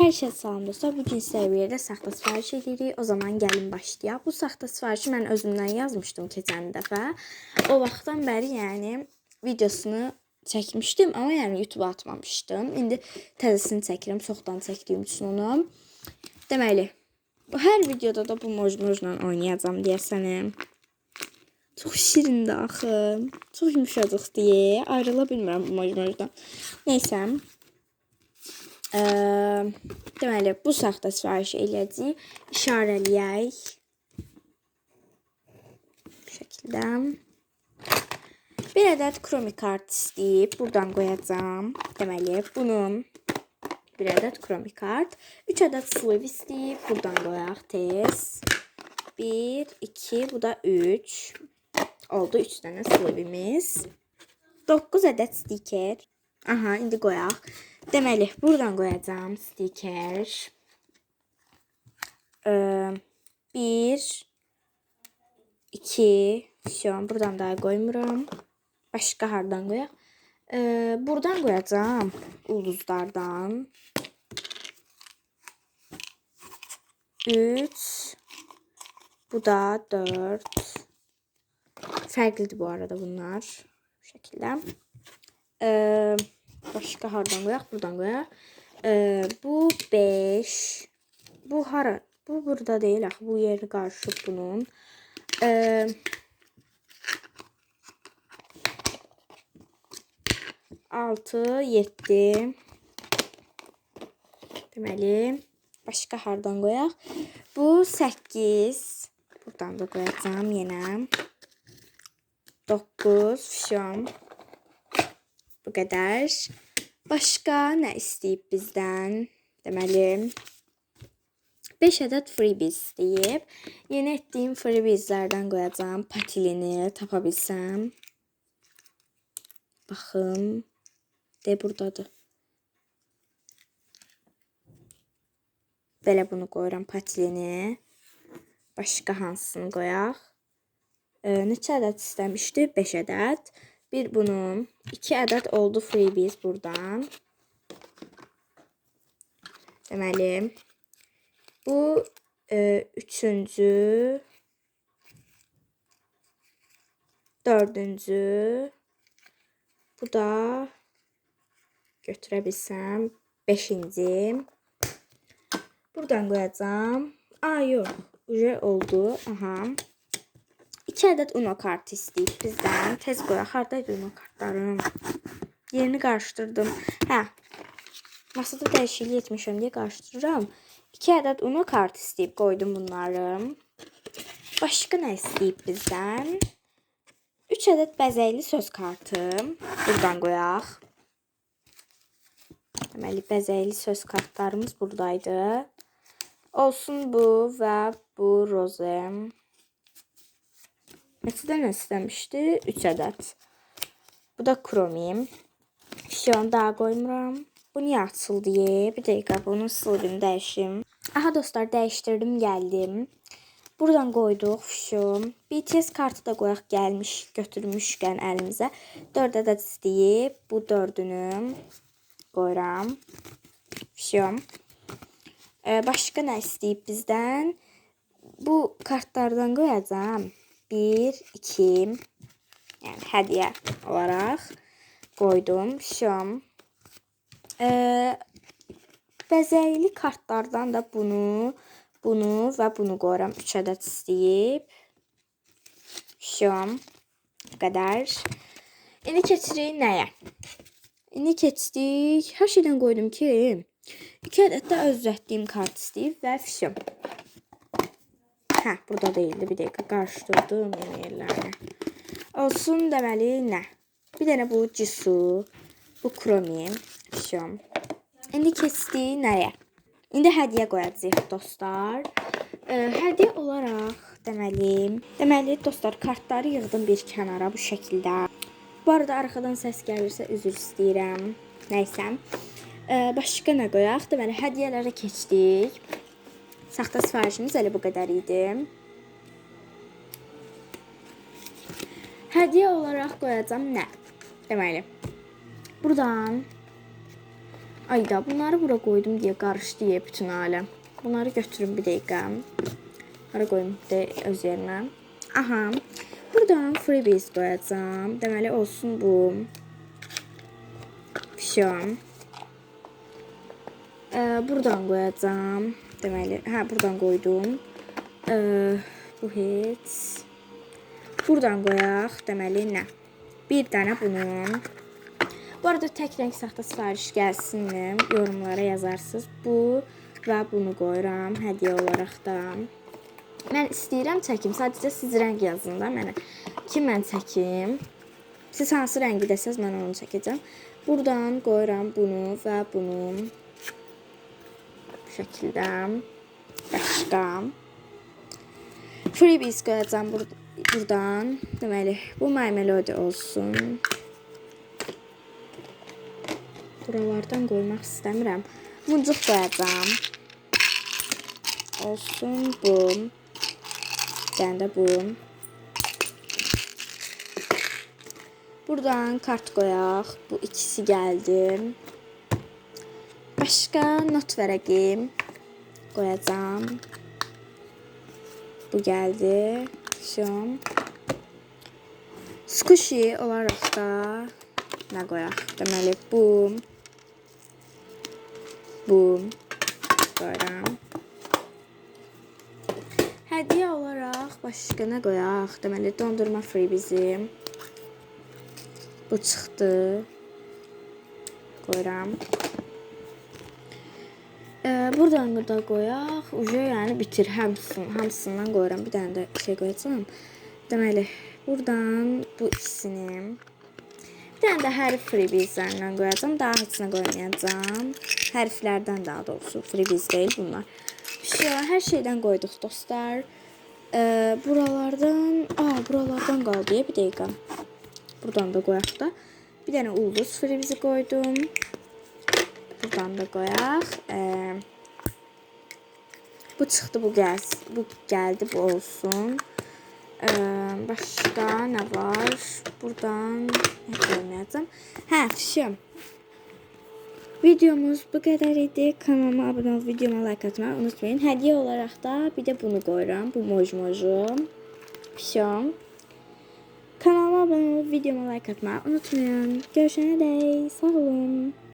Hər şey salam dostlar. Bugün sizə bir yerdə saxta sifariş edirik. O zaman gəlin başlayaq. Bu saxta sifarişi mən özümdən yazmışdım keçən dəfə. O vaxtdan bəri yəni videosunu çəkmişdim, amma yəni YouTube-a atmamışdım. İndi təzəsini çəkirəm, çoxdan çəkdiyim üçün onu. Deməli, hər videoda da bu mojmojla oynayacağam deyəsənim. Çox şirindir axı. Çox yumuşacıq deyə ayrıla bilmirəm bu mojmojdan. Neysə. Deməli, bu saxta sifariş eləyəcəyik. İşarələyək. Bu şəkildə. Bir ədəd kromi kart istəyib. Buradan qoyacağam. Deməli, bunun bir ədəd kromi kart. 3 ədəd sleeve istəyib. Buradan qoyaq tez. 1, 2, bu da 3. Oldu 3 dənə sleeve'imiz. 9 ədəd stiker. Aha, indi qoyaq. Deməli, buradan qoyacağım stiker. 1, 2, buradan daha qoymuram. Başqa hardan qoyaq? Buradan qoyacağım ulduzlardan. 3, bu da 4. Fərqlidir bu arada bunlar. Bu şəkildə. Başqa hardan qoyaq? Buradan qoyaq. Bu 5. Bu hara? Bu burada deyil axı. Bu yeri qarışıb bunun. 6, 7. Deməli, başqa hardan qoyaq? Bu 8. Buradan da qoyacağam yenə. 9. Bu qədər. Başqa nə istəyib bizdən? Deməli, 5 ədəd freebies istəyib. Yeni etdiyim freebieslərdən qoyacağım. Patilini tapa bilsəm. Baxın. De buradadır. Belə bunu qoyuram patilini. Başqa hansını qoyaq? Neçə ədəd istəmişdi? 5 ədəd. Bir bunun. 2 ədəd oldu freebies buradan. Deməli, bu 3-cü, 4-cü, bu da götürə bilsəm 5-ci. Buradan qoyacağım. Yox, uje oldu. Aha. 2 ədəd Uno kartı istəyib bizdən. Tez qoyaq. Haradaydı Uno kartlarım? Yerini qarışdırdım. Masada dəyişiklik etmişəm deyə qarışdırıram. 2 ədəd Uno kartı istəyib qoydum bunları. Başqa nə istəyib bizdən? 3 ədəd bəzəkli söz kartı. Buradan qoyaq. Deməli, bəzəkli söz kartlarımız buradaydı. Olsun bu və bu rozem. Neçə dənə istəmişdi? 3 ədəd. Bu da kromim. Daha qoymuram. Bu niyə açıldı? Bir dəqiqə bunun sleeve'ini dəyişim. Aha dostlar, dəyişdirdim, gəldim. Buradan qoyduq. BTS kartı da qoyaq gəlmiş, götürmüşkən əlimizə. 4 ədəd istəyib. Bu 4-ünü qoyuram. Başqa nə istəyib bizdən? Bu kartlardan qoyacağam. 1, 2, yəni hədiyyə olaraq qoydum. Bəzəkli kartlardan da bunu və bunu qoyuram. 3 ədəd istəyib. Bu qədər. İndi keçirik nəyə? İndi keçdik. Hər şeydən qoydum ki, 2 ədəd də öz düzəltdiyim kart istəyib və burada deyildi. Bir dəqiqə qarışdırdım yerlərini. Olsun, deməli, nə? Bir dənə bu Jisoo, bu Kromi. İndi keçdik nəyə? İndi hədiyyə qoyacağıq dostlar. Hədiyyə olaraq deməli dostlar, kartları yığdım bir kənara bu şəkildə. Bu arada arxadan səs gəlirsə üzr istəyirəm. Nəysə. Başqa nə qoyaq? Deməli, hədiyyələrə keçdik. Saxta sifarişimiz elə bu qədər idi. Hədiyyə olaraq qoyacağam nə? Deməli, buradan Ayda bunları bura koydum deyə qarışdı deyə bütün aləm. Bunları götürüm bir dəqiqə. Hara qoyum de öz yerinə. Aha. Buradan freebies qoyacağam. Deməli olsun bu. Şam. Buradan qoyacağam. Deməli, buradan qoydum. Bu heç. Buradan qoyaq. Deməli nə? Bir dənə bunun. Bu arada tək rəng saxta sifariş gəlsinmi? Yorumlara yazarsınız. Bu və bunu qoyuram hədiyyə olaraq da. Mən istəyirəm çəkim. Sadəcə siz rəng yazın da mənə. Ki mən çəkim. Siz hansı rəngi desəz mən onu çəkəcəm. Buradan qoyuram bunu və bunu. Bu şəkildə. Başqa. Freebies qoyacağam buradan. Deməli, bu My Melody olsun. Buralardan qoymaq istəmirəm. Muncuq qoyacağam. Olsun bu. Bir dənə də bu. Buradan kart qoyaq. Bu ikisi gəldi. Başqa not vərəqim qoyacağam. Bu gəldi. Şum. Squishy olaraq da nə qoyaq? Deməli bu. Bu. Qoyuram. Hədiyyə olaraq başqa nə qoyaq? Deməli dondurma freebizi. Bu çıxdı. Qoyuram. Buradan da qoyaq. Uca yəni bitir hamısından qoyuram. Bir dənə də şey qoyacağam. Deməli buradan bu ikisini. Bir dənə də hərf freebieslərindən qoyacağam. Daha heç nə qoymayacağam. Hərflərdən daha doğrusu. Freebies deyil bunlar. Hər şeydən qoyduq dostlar. Buralardan qaldı ya bir dəqiqə. Buradan da qoyaq da. Bir dənə ulduz freebiesi qoydum. Buradan da qoyaq. Bu çıxdı, bu gəldi, bu olsun. Başqa nə var? Buradan qoymayacağam. Fişim. Videomuz bu qədər idi. Kanalıma abunə olub videoma like atmayı unutmayın. Hədiyyə olaraq da bir də bunu qoyuram. Bu mojmoju. Fişim. Kanalıma abunə olub videoma like atmayı unutmayın. Görüşənə dək. Sağ olun.